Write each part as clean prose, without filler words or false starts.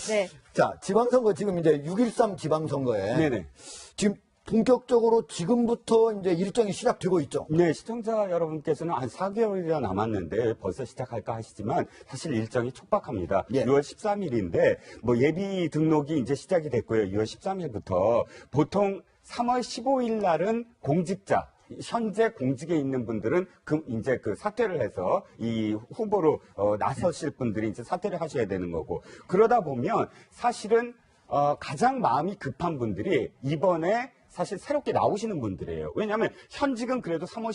네. 자, 지방선거 지금 이제 6.13 지방선거에 네네. 지금 본격적으로 지금부터 이제 일정이 시작되고 있죠. 네, 시청자 여러분께서는 한 4개월이나 남았는데 벌써 시작할까 하시지만 사실 일정이 촉박합니다. 예. 6월 13일인데 뭐 예비 등록이 이제 시작이 됐고요. 6월 13일부터 보통 3월 15일 날은 공직자 현재 공직에 있는 분들은 이제 그 사퇴를 해서 이 후보로 나서실 분들이 이제 사퇴를 하셔야 되는 거고 그러다 보면 사실은 가장 마음이 급한 분들이 이번에 사실 새롭게 나오시는 분들이에요. 왜냐하면 현직은 그래도 3월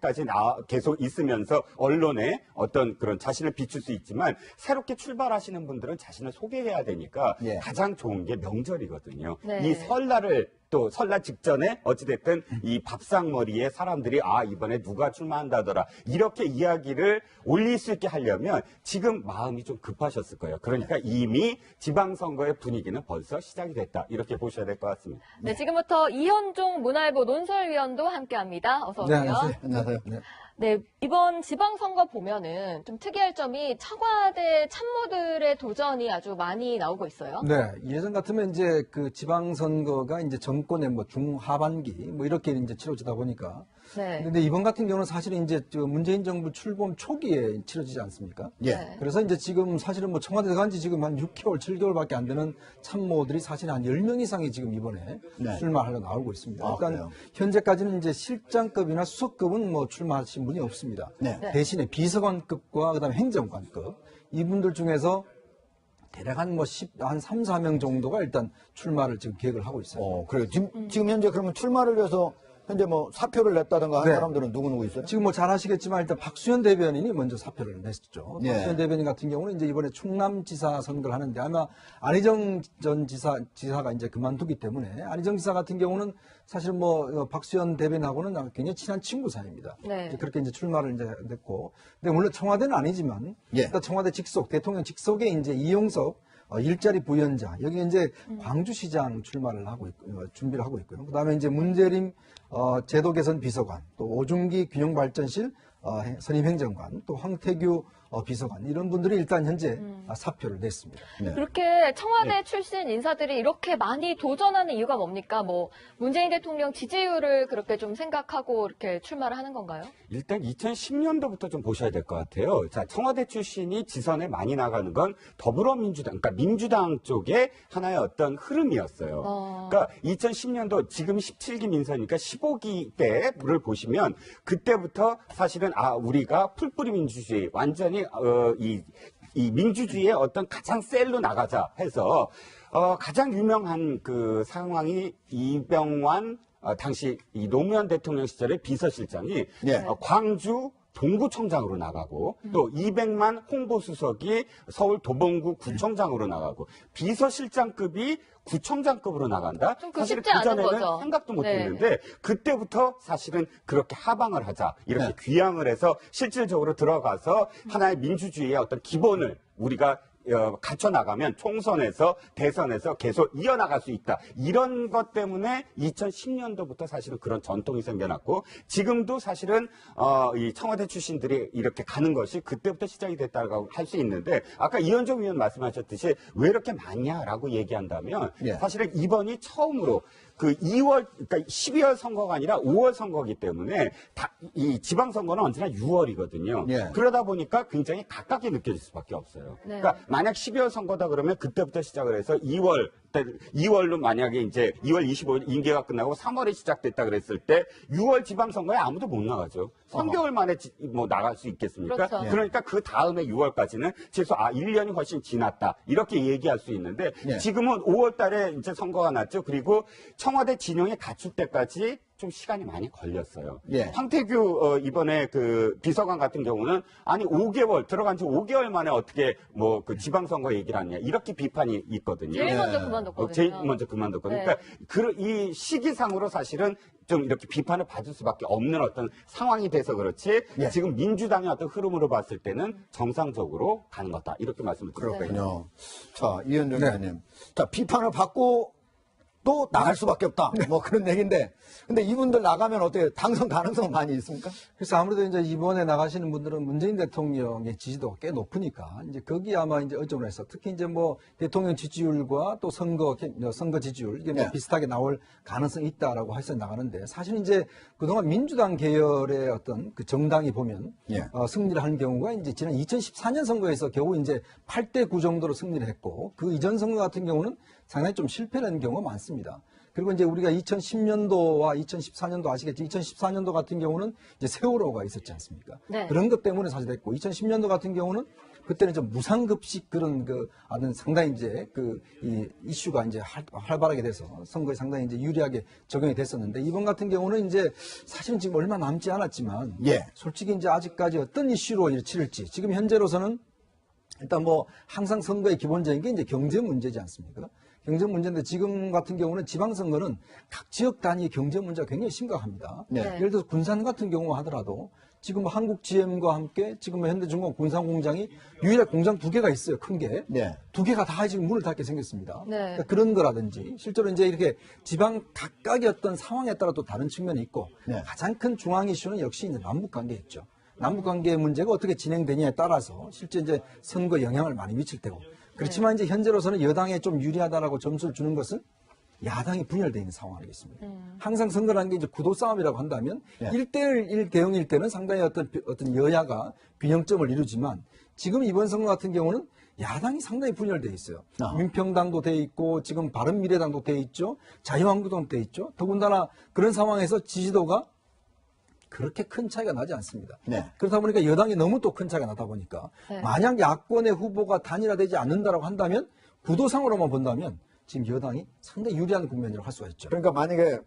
15일까지 계속 있으면서 언론에 어떤 그런 자신을 비출 수 있지만 새롭게 출발하시는 분들은 자신을 소개해야 되니까 예. 가장 좋은 게 명절이거든요. 네. 이 설날을 또 설날 직전에 어찌됐든 이 밥상머리에 사람들이 이번에 누가 출마한다더라 이렇게 이야기를 올릴 수 있게 하려면 지금 마음이 좀 급하셨을 거예요. 그러니까 이미 지방선거의 분위기는 벌써 시작이 됐다 이렇게 보셔야 될 것 같습니다. 네, 지금부터 이현종 문화일보 논설위원도 함께합니다. 어서 오세요. 안녕하세요. 안녕하세요. 네, 이번 지방선거 보면은 좀 특이할 점이 청와대 참모들의 도전이 아주 많이 나오고 있어요. 네, 예전 같으면 이제 그 지방선거가 이제 정권의 뭐 중하반기 뭐 이렇게 이제 치러지다 보니까. 네. 근데 이번 같은 경우는 사실은 이제 저 문재인 정부 출범 초기에 치러지지 않습니까? 예. 네. 그래서 이제 지금 사실은 뭐 청와대 들어간 지 지금 한 6개월, 7개월밖에 안 되는 참모들이 사실 한 10명 이상이 지금 이번에 네. 출마하려 나오고 있습니다. 아, 일단 그래요? 현재까지는 이제 실장급이나 수석급은 뭐 출마하신 분이 없습니다. 네. 네. 대신에 비서관급과 그다음에 행정관급 이분들 중에서 대략 한 3, 4명 정도가 일단 출마를 지금 계획을 하고 있어요. 그래요. 지금 현재 그러면 출마를 위해서 현재 뭐 사표를 냈다든가 한 네. 사람들은 누구 있어요? 지금 뭐 잘 아시겠지만 일단 박수현 대변인이 먼저 사표를 냈었죠. 예. 박수현 대변인 같은 경우는 이제 이번에 충남지사 선거를 하는데 아마 안희정 전 지사가 이제 그만두기 때문에 안희정 지사 같은 경우는 사실 뭐 박수현 대변인하고는 굉장히 친한 친구 사이입니다. 네. 이제 그렇게 이제 출마를 이제 냈고, 근데 물론 청와대는 아니지만 예. 일단 청와대 직속 대통령 직속에 이제 이용석 일자리 부위원장 여기 이제 광주시장 출마를 하고 준비를 하고 있고요. 그다음에 이제 문재림 제도 개선 비서관, 또 오중기 균형발전실 선임 행정관, 또 황태규 비서관 이런 분들이 일단 현재 사표를 냈습니다. 네. 그렇게 청와대 출신 인사들이 이렇게 많이 도전하는 이유가 뭡니까? 뭐 문재인 대통령 지지율을 그렇게 좀 생각하고 이렇게 출마를 하는 건가요? 일단 2010년도부터 좀 보셔야 될 것 같아요. 자, 청와대 출신이 지선에 많이 나가는 건 더불어민주당, 그러니까 민주당 쪽의 하나의 어떤 흐름이었어요. 그러니까 2010년도 지금 17기 민선이니까 15기 때를 보시면 그때부터 사실은 우리가 풀뿌리 민주주의 완전히 이 민주주의의 어떤 가장 셀로 나가자 해서 가장 유명한 그 상황이 이병환 당시 이 노무현 대통령 시절의 비서실장이 예. 광주 동구청장으로 나가고 또 200만 홍보수석이 서울 도봉구 구청장으로 나가고 비서실장급이 구청장급으로 나간다. 좀 사실 쉽지 않은 그전에는 거죠. 생각도 못 네. 했는데 그때부터 사실은 그렇게 하방을 하자 이렇게 네. 귀향을 해서 실질적으로 들어가서 하나의 민주주의의 어떤 기본을 우리가 갖춰 나가면 총선에서 대선에서 계속 이어나갈 수 있다. 이런 것 때문에 2010년도부터 사실은 그런 전통이 생겨났고 지금도 사실은 이 청와대 출신들이 이렇게 가는 것이 그때부터 시작이 됐다고 할 수 있는데 아까 이현종 의원 말씀하셨듯이 왜 이렇게 많냐라고 얘기한다면 예. 사실은 이번이 처음으로 그 2월, 그러니까 12월 선거가 아니라 5월 선거이기 때문에 이 지방선거는 언제나 6월이거든요. 예. 그러다 보니까 굉장히 가깝게 느껴질 수밖에 없어요. 네. 그러니까 만약 12월 선거다 그러면 그때부터 시작을 해서 2월로 만약에 이제 2월 25일 임기가 끝나고 3월에 시작됐다 그랬을 때 6월 지방선거에 아무도 못 나가죠. 3개월 만에 뭐 나갈 수 있겠습니까? 그렇죠. 그러니까 그 다음에 6월까지는 최소 1년이 훨씬 지났다. 이렇게 얘기할 수 있는데 예. 지금은 5월 달에 이제 선거가 났죠. 그리고 청와대 진영에 갖출 때까지 좀 시간이 많이 걸렸어요. 예. 황태규 이번에 그 비서관 같은 경우는 아니 5개월 들어간 지 5개월 만에 어떻게 뭐 그 지방선거 얘기를 하냐 이렇게 비판이 있거든요. 제일 예. 먼저 그만뒀거든요. 제일 먼저 그만뒀거든요. 네. 그러니까 이 시기상으로 사실은 좀 이렇게 비판을 받을 수밖에 없는 어떤 상황이 돼서 그렇지 예. 지금 민주당의 어떤 흐름으로 봤을 때는 정상적으로 가는 거다 이렇게 말씀을 드릴게요. 그렇군요. 자, 이현종 네. 의원님. 자, 비판을 받고 또 나갈 수밖에 없다. 뭐 그런 얘기인데. 근데 이분들 나가면 어때요? 당선 가능성은 많이 있습니까? 그래서 아무래도 이제 이번에 나가시는 분들은 문재인 대통령의 지지도가 꽤 높으니까 이제 거기 아마 이제 의존을 해서 특히 이제 뭐 대통령 지지율과 또 선거 지지율 이게 뭐 네. 비슷하게 나올 가능성이 있다라고 해서 나가는데 사실 이제 그동안 민주당 계열의 어떤 그 정당이 보면 예. 승리를 한 경우가 이제 지난 2014년 선거에서 겨우 이제 8대9 정도로 승리를 했고 그 이전 선거 같은 경우는 상당히 좀 실패한 경우가 많습니다. 그리고 이제 우리가 2010년도와 2014년도 아시겠죠? 2014년도 같은 경우는 이제 세월호가 있었지 않습니까? 네. 그런 것 때문에 사실 됐고 2010년도 같은 경우는 그때는 좀 무상급식 그런 아는 상당히 이제 이 이슈가 이제 활발하게 돼서 선거에 상당히 이제 유리하게 적용이 됐었는데 이번 같은 경우는 이제 사실은 지금 얼마 남지 않았지만 예. 솔직히 이제 아직까지 어떤 이슈로 이제 치를지 지금 현재로서는 일단 뭐 항상 선거의 기본적인 게 이제 경제 문제지 않습니까? 경제 문제인데 지금 같은 경우는 지방선거는 각 지역 단위 경제 문제가 굉장히 심각합니다. 네. 예를 들어서 군산 같은 경우 하더라도 지금 한국 GM과 함께 지금 현대중공업 군산공장이 유일한 공장 2개가 있어요. 큰 게. 네. 2개가 다 지금 문을 닫게 생겼습니다. 네. 그러니까 그런 거라든지 실제로 이제 이렇게 지방 각각의 어떤 상황에 따라 또 다른 측면이 있고 네. 가장 큰 중앙 이슈는 역시 이제 남북 관계였죠. 남북 관계 문제가 어떻게 진행되냐에 따라서 실제 이제 선거 영향을 많이 미칠 테고 그렇지만 이제 현재로서는 여당에 좀 유리하다라고 점수를 주는 것은 야당이 분열되어 있는 상황 아니겠습니까? 항상 선거라는 게 이제 구도 싸움이라고 한다면 네. 1대1 대응일 때는 상당히 어떤 여야가 균형점을 이루지만 지금 이번 선거 같은 경우는 야당이 상당히 분열되어 있어요. 아. 민평당도 돼 있고 지금 바른미래당도 돼 있죠. 자유한국당도 돼 있죠. 더군다나 그런 상황에서 지지도가 그렇게 큰 차이가 나지 않습니다. 네. 그렇다 보니까 여당이 너무 또 큰 차이가 나다 보니까 네. 만약 야권의 후보가 단일화되지 않는다라고 한다면 구도상으로만 본다면 지금 여당이 상당히 유리한 국면이라고 할 수가 있죠. 그러니까 만약에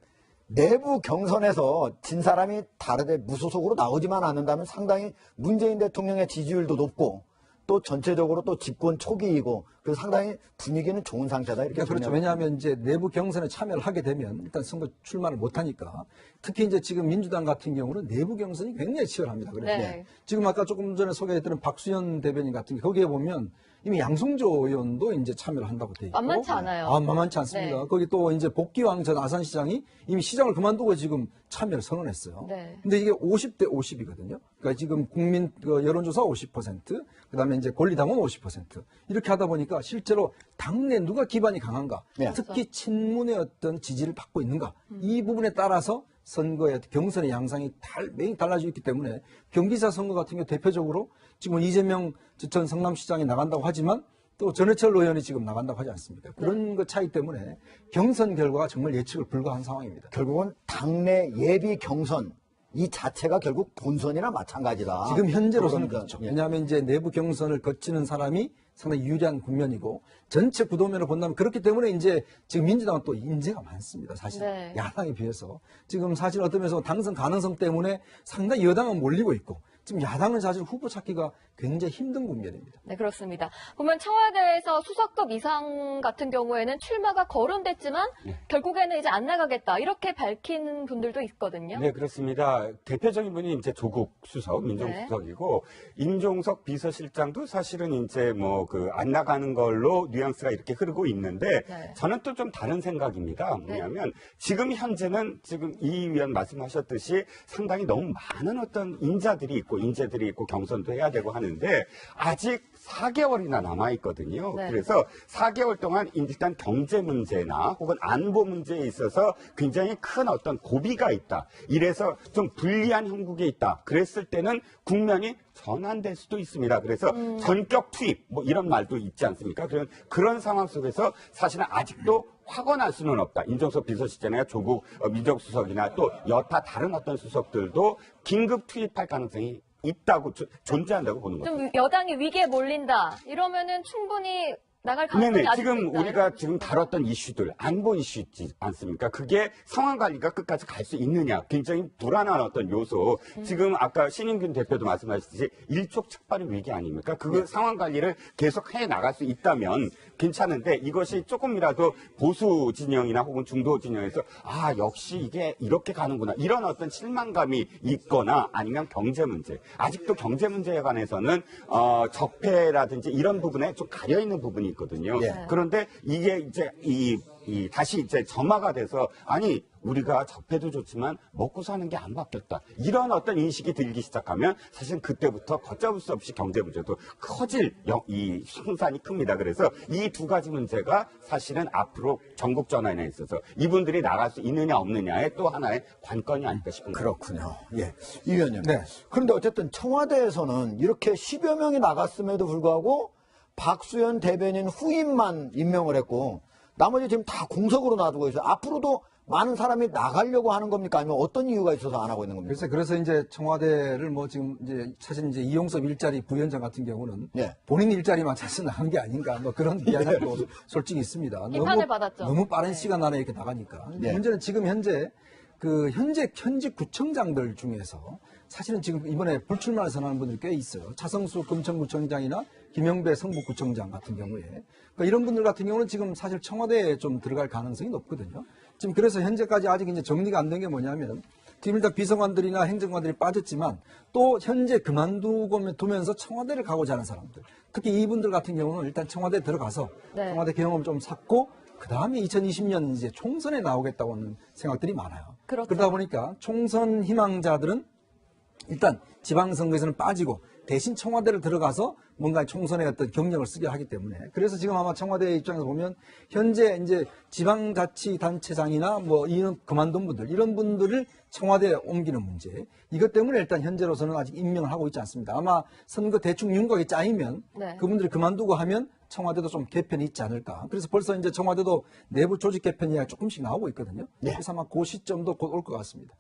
내부 경선에서 진 사람이 다르게 무소속으로 나오지만 않는다면 상당히 문재인 대통령의 지지율도 높고 또 전체적으로 또 집권 초기이고 그래서 상당히 분위기는 좋은 상태다 이렇게 그렇죠. 보면. 왜냐하면 이제 내부 경선에 참여를 하게 되면 일단 선거 출마를 못하니까 특히 이제 지금 민주당 같은 경우는 내부 경선이 굉장히 치열합니다. 그래서 네. 지금 아까 조금 전에 소개해드린 박수현 대변인 같은 게 거기에 보면 이미 양승조 의원도 이제 참여를 한다고 돼 있고 만만치 않아요. 만만치 않습니다. 네. 거기 또 이제 복귀왕 전 아산시장이 이미 시장을 그만두고 지금 참여를 선언했어요. 네. 근데 이게 50대 50이거든요. 그러니까 지금 국민 여론조사 50%, 그다음에 이제 권리당원 50% 이렇게 하다 보니까 실제로 당내 누가 기반이 강한가, 네. 특히 친문의 어떤 지지를 받고 있는가 이 부분에 따라서 선거의 경선의 양상이 매일 달라지고 있기 때문에 경기사 선거 같은 경우 대표적으로 지금 이재명 전 성남시장이 나간다고 하지만 또 전해철 의원이 지금 나간다고 하지 않습니까? 그런 것 차이 때문에 경선 결과가 정말 예측을 불가한 상황입니다. 결국은 당내 예비 경선 이 자체가 결국 본선이나 마찬가지다. 지금 현재로서는 그러니까, 그렇죠. 예. 왜냐하면 이제 내부 경선을 거치는 사람이 상당히 유리한 국면이고 전체 구도면을 본다면 그렇기 때문에 이제 지금 민주당은 또 인재가 많습니다. 사실 네. 야당에 비해서 지금 사실 어떤 면에서 당선 가능성 때문에 상당히 여당은 몰리고 있고 지금 야당은 사실 후보 찾기가 굉장히 힘든 국면입니다. 네, 그렇습니다. 보면 청와대에서 수석급 이상 같은 경우에는 출마가 거론됐지만 결국에는 이제 안 나가겠다 이렇게 밝힌 분들도 있거든요. 네, 그렇습니다. 대표적인 분이 이제 조국 수석, 민정수석이고, 임종석 비서실장도 사실은 이제 뭐 안 나가는 걸로 뉘앙스가 이렇게 흐르고 있는데, 네. 저는 또 좀 다른 생각입니다. 뭐냐면, 지금 현재는 지금 이 위원 말씀하셨듯이 상당히 너무 많은 어떤 인재들이 있고 경선도 해야 되고 하는데, 아직 4개월이나 남아있거든요. 네. 그래서 4개월 동안 일단 경제 문제나 혹은 안보 문제에 있어서 굉장히 큰 어떤 고비가 있다. 이래서 좀 불리한 형국에 있다. 그랬을 때는 국면이 전환될 수도 있습니다. 그래서 전격 투입 뭐 이런 말도 있지 않습니까? 그런 상황 속에서 사실은 아직도 확언할 수는 없다. 임종석 비서실장이나 조국 민정수석이나 또 여타 다른 어떤 수석들도 긴급 투입할 가능성이 있다고 존재한다고 보는 거죠. 좀 여당이 위기에 몰린다 이러면은 충분히 나갈 가능성이 네네. 아직 지금 있나요? 우리가 지금 다뤘던 이슈들, 안보 이슈 있지 않습니까? 그게 상황 관리가 끝까지 갈 수 있느냐. 굉장히 불안한 어떤 요소. 지금 아까 신인균 대표도 말씀하셨듯이 일촉즉발의 위기 아닙니까? 그 상황 관리를 계속 해 나갈 수 있다면 괜찮은데 이것이 조금이라도 보수 진영이나 혹은 중도 진영에서 역시 이게 이렇게 가는구나. 이런 어떤 실망감이 있거나 아니면 경제 문제. 아직도 경제 문제에 관해서는 적폐라든지 이런 부분에 좀 가려있는 부분이 있거든요. 예. 그런데 이게 이제 이 다시 이제 점화가 돼서 아니 우리가 적폐도 좋지만 먹고 사는 게 안 바뀌었다. 이런 어떤 인식이 들기 시작하면 사실 그때부터 걷잡을 수 없이 경제 문제도 커질 이 상산이 큽니다. 그래서 이 두 가지 문제가 사실은 앞으로 전국 전환에 있어서 이분들이 나갈 수 있느냐 없느냐의 또 하나의 관건이 아닐까 싶습니다. 그렇군요. 예. 이 의원님. 네. 그런데 어쨌든 청와대에서는 이렇게 10여 명이 나갔음에도 불구하고 박수현 대변인 후임만 임명을 했고 나머지 지금 다 공석으로 놔두고 있어요. 앞으로도 많은 사람이 나가려고 하는 겁니까? 아니면 어떤 이유가 있어서 안 하고 있는 겁니까? 그래서 이제 청와대를 뭐 지금 이제 사실 이제 이용섭 일자리 부위원장 같은 경우는 예. 본인 일자리만 찾아서 나간 게 아닌가 뭐 그런 이야기도 솔직히 있습니다. 비판을 받았죠. 너무 빠른 시간 안에 이렇게 나가니까. 예. 문제는 지금 현재 현직 구청장들 중에서 사실은 지금 이번에 불출마를 선언하는 분들이 꽤 있어요. 차성수 금천구청장이나 김영배 성북구청장 같은 경우에. 그러니까 이런 분들 같은 경우는 지금 사실 청와대에 좀 들어갈 가능성이 높거든요. 지금 그래서 현재까지 아직 이제 정리가 안 된 게 뭐냐면 지금 일단 비서관들이나 행정관들이 빠졌지만 또 현재 그만두고 두면서 청와대를 가고자 하는 사람들. 특히 이분들 같은 경우는 일단 청와대에 들어가서 네. 청와대 경험을 좀 쌓고 그 다음에 2020년 이제 총선에 나오겠다고 하는 생각들이 많아요. 그렇죠. 그러다 보니까 총선 희망자들은 일단 지방선거에서는 빠지고 대신 청와대를 들어가서 뭔가 총선에 어떤 경력을 쓰게 하기 때문에 그래서 지금 아마 청와대 입장에서 보면 현재 이제 지방자치단체장이나 뭐 이런 그만둔 분들 이런 분들을 청와대에 옮기는 문제 이것 때문에 일단 현재로서는 아직 임명을 하고 있지 않습니다. 아마 선거 대충 윤곽이 짜이면 네. 그분들이 그만두고 하면 청와대도 좀 개편이 있지 않을까. 그래서 벌써 이제 청와대도 내부 조직 개편이 조금씩 나오고 있거든요. 그래서 아마 그 시점도 곧 올 것 같습니다.